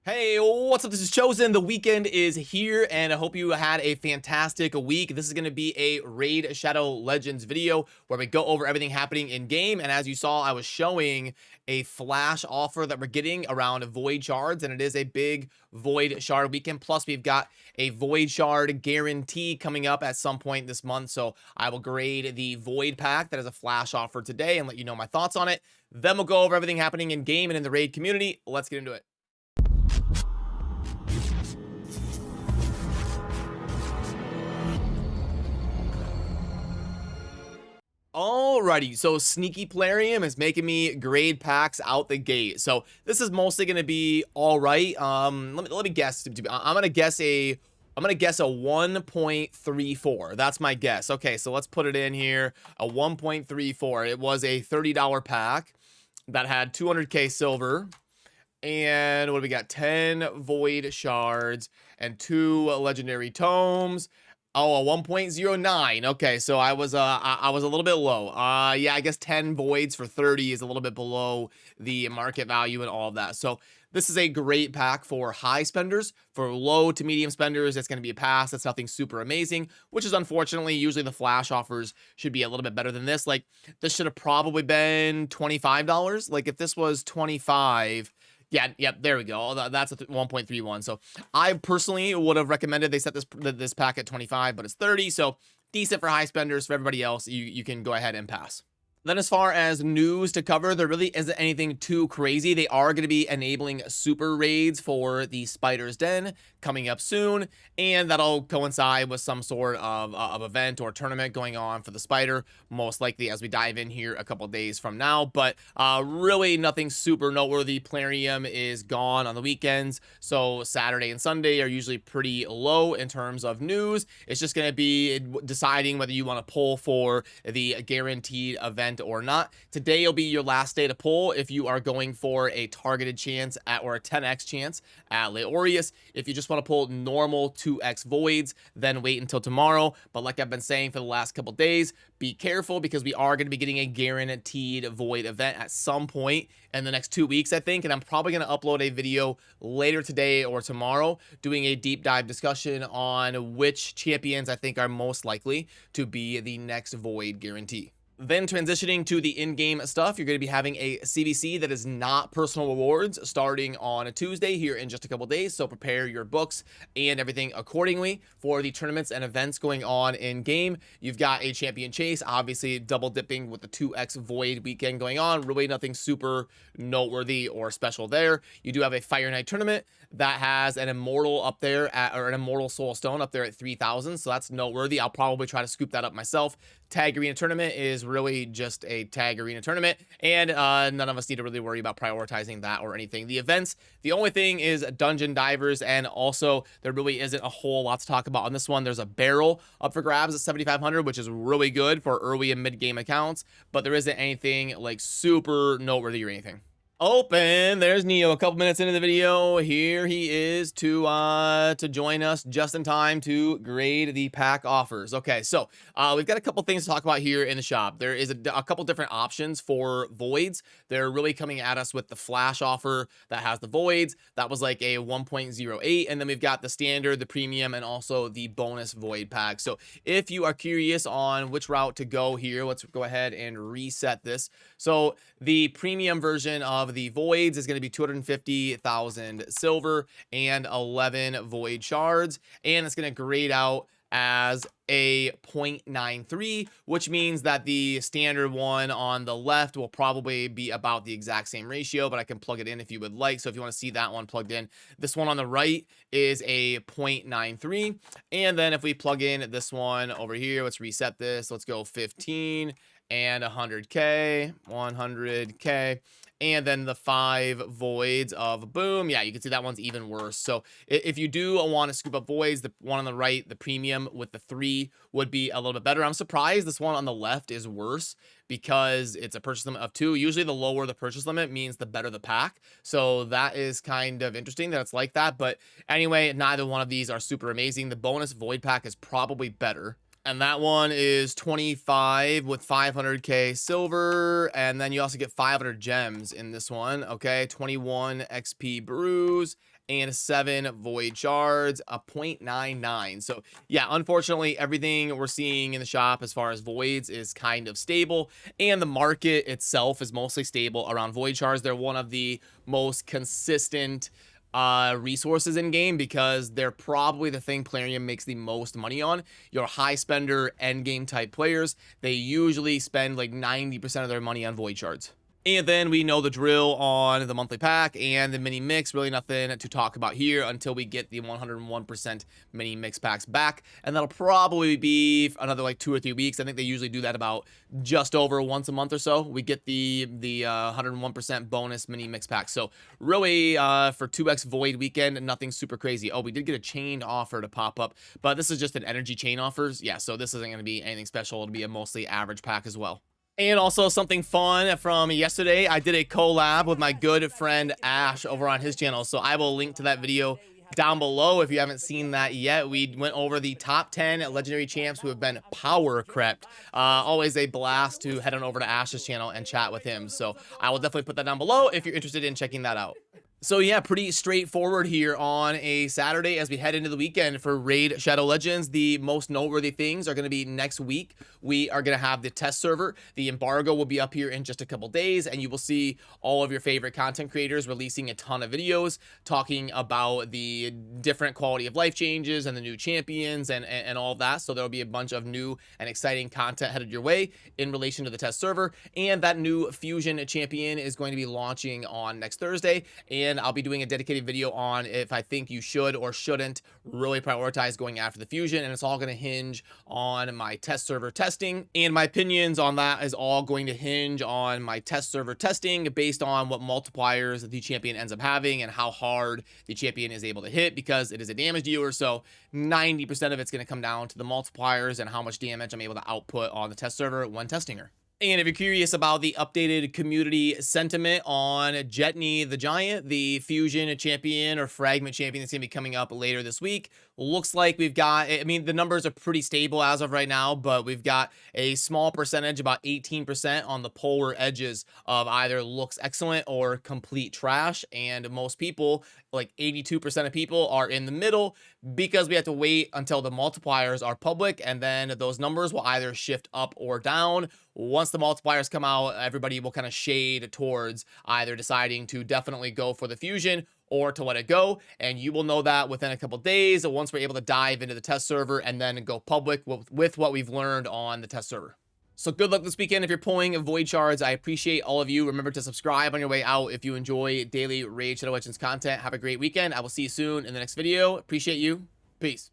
Hey, what's up? This is Chosen. The weekend is here, and I hope you had a fantastic week. This is going to be a Raid Shadow Legends video where we go over everything happening in game. And as you saw, I was showing a flash offer that we're getting around Void Shards, and it is a big Void Shard weekend. Plus, we've got a Void Shard guarantee coming up at some point this month. So I will grade the Void pack that is a flash offer today and let you know my thoughts on it. Then we'll go over everything happening in game and in the Raid community. Let's get into it. Alrighty, so Sneaky Plarium is making me grade packs out the gate. So this is mostly going to be all right. Let me guess. I'm gonna guess a 1.34. That's my guess. Okay, so let's put it in here. A 1.34. It was a $30 pack that had 200k silver. And what do we got? 10 void shards and 2 legendary tomes. Oh, a 1.09. Okay, so I was a little bit low. Yeah, I guess 10 voids for 30 is a little bit below the market value and all of that. So this is a great pack for high spenders. For low to medium spenders, it's going to be a pass. That's nothing super amazing, which is unfortunately usually the flash offers should be a little bit better than this. Like this should have probably been $25. Like if this was 25. Yeah, there we go. That's a 1.31. So I personally would have recommended they set this pack at 25, but it's 30. So decent for high spenders. For everybody else, you can go ahead and pass. Then as far as news to cover, there really isn't anything too crazy. They are going to be enabling super raids for the Spider's Den coming up soon, and that'll coincide with some sort of event or tournament going on for the Spider, most likely as we dive in here a couple days from now. But really nothing super noteworthy. Plarium is gone on the weekends, so Saturday and Sunday are usually pretty low in terms of news. It's just going to be deciding whether you want to pull for the guaranteed event or not. Today will be your last day to pull if you are going for a targeted chance at, or a 10x chance at Leorius. If you just want to pull normal 2x voids, then wait until tomorrow. But like I've been saying for the last couple days, be careful because we are going to be getting a guaranteed void event at some point in the next 2 weeks, I think. And I'm probably going to upload a video later today or tomorrow doing a deep dive discussion on which champions I think are most likely to be the next void guarantee. Then transitioning to the in-game stuff, you're going to be having a CVC that is not personal rewards starting on a Tuesday here in just a couple days. So prepare your books and everything accordingly for the tournaments and events going on in game. You've got a champion chase, obviously double dipping with the 2x void weekend going on. Really nothing super noteworthy or special there. You do have a Fire Knight tournament that has an immortal up there or an immortal soul stone up there at 3,000. So that's noteworthy. I'll probably try to scoop that up myself. Tag Arena tournament is really just a Tag Arena tournament, and none of us need to really worry about prioritizing that or anything. The events, the only thing is Dungeon Divers, and also there really isn't a whole lot to talk about on this one. There's a barrel up for grabs at 7,500, which is really good for early and mid-game accounts, but there isn't anything like super noteworthy or anything. Open. There's Neo. A couple minutes into the video, here he is to join us just in time to grade the pack offers. Okay, so we've got a couple things to talk about here in the shop. There is a couple different options for voids. They're really coming at us with the flash offer that has the voids. That was like a 1.08, and then we've got the standard, the premium, and also the bonus void pack. So if you are curious on which route to go here, let's go ahead and reset this. So the premium version of the voids is going to be 250,000 silver and 11 void shards, and it's going to grade out as a 0.93, which means that the standard one on the left will probably be about the exact same ratio, but I can plug it in if you would like. So if you want to see that one plugged in, this one on the right is a 0.93. And then if we plug in this one over here, let's reset this. Let's go 15 and 100K, 100K. And then the 5 voids of boom. Yeah, you can see that one's even worse. So if you do want to scoop up voids, the one on the right, the premium with the 3 would be a little bit better. I'm surprised this one on the left is worse because it's a purchase limit of 2. Usually the lower the purchase limit means the better the pack. So that is kind of interesting that it's like that. But anyway, neither one of these are super amazing. The bonus void pack is probably better. And that one is 25 with 500k silver. And then you also get 500 gems in this one. Okay. 21 XP brews and 7 void shards, a 0.99. So yeah, unfortunately, everything we're seeing in the shop as far as voids is kind of stable. And the market itself is mostly stable around void shards. They're one of the most consistent resources in game because they're probably the thing Plarium makes the most money on. Your high spender end game type players, they usually spend like 90% of their money on void shards. And then we know the drill on the monthly pack and the mini mix. Really nothing to talk about here until we get the 101% mini mix packs back. And that'll probably be another like 2 or 3 weeks. I think they usually do that about just over once a month or so. We get the 101% bonus mini mix pack. So really for 2x void weekend, nothing super crazy. Oh, we did get a chain offer to pop up, but this is just an energy chain offers. Yeah, so this isn't going to be anything special. It'll be a mostly average pack as well. And also something fun from yesterday, I did a collab with my good friend Ash over on his channel. So I will link to that video down below if you haven't seen that yet. We went over the top 10 legendary champs who have been power crept. Always a blast to head on over to Ash's channel and chat with him. So I will definitely put that down below if you're interested in checking that out. So yeah, pretty straightforward here on a Saturday as we head into the weekend for Raid Shadow Legends. The most noteworthy things are going to be next week. We are going to have the test server. The embargo will be up here in just a couple days, and you will see all of your favorite content creators releasing a ton of videos talking about the different quality of life changes and the new champions and all of that. So there will be a bunch of new and exciting content headed your way in relation to the test server. And that new Fusion champion is going to be launching on next Thursday. And I'll be doing a dedicated video on if I think you should or shouldn't really prioritize going after the Fusion, and it's all going to hinge on my test server testing, and my opinions on that is all going to hinge on my test server testing based on what multipliers the champion ends up having and how hard the champion is able to hit, because it is a damage dealer, so 90% of it's going to come down to the multipliers and how much damage I'm able to output on the test server when testing her. And if you're curious about the updated community sentiment on Jetney the Giant, the Fusion champion or Fragment champion that's going to be coming up later this week, looks like we've got, I mean, the numbers are pretty stable as of right now, but we've got a small percentage, about 18% on the polar edges of either looks excellent or complete trash. And most people, like 82% of people, are in the middle because we have to wait until the multipliers are public, and then those numbers will either shift up or down. Once the multipliers come out, everybody will kind of shade towards either deciding to definitely go for the Fusion or to let it go. And you will know that within a couple days once we're able to dive into the test server and then go public with what we've learned on the test server. So good luck this weekend if you're pulling void shards. I appreciate all of you. Remember to subscribe on your way out if you enjoy daily Raid Shadow Legends content. Have a great weekend. I will see you soon in the next video. Appreciate you. Peace.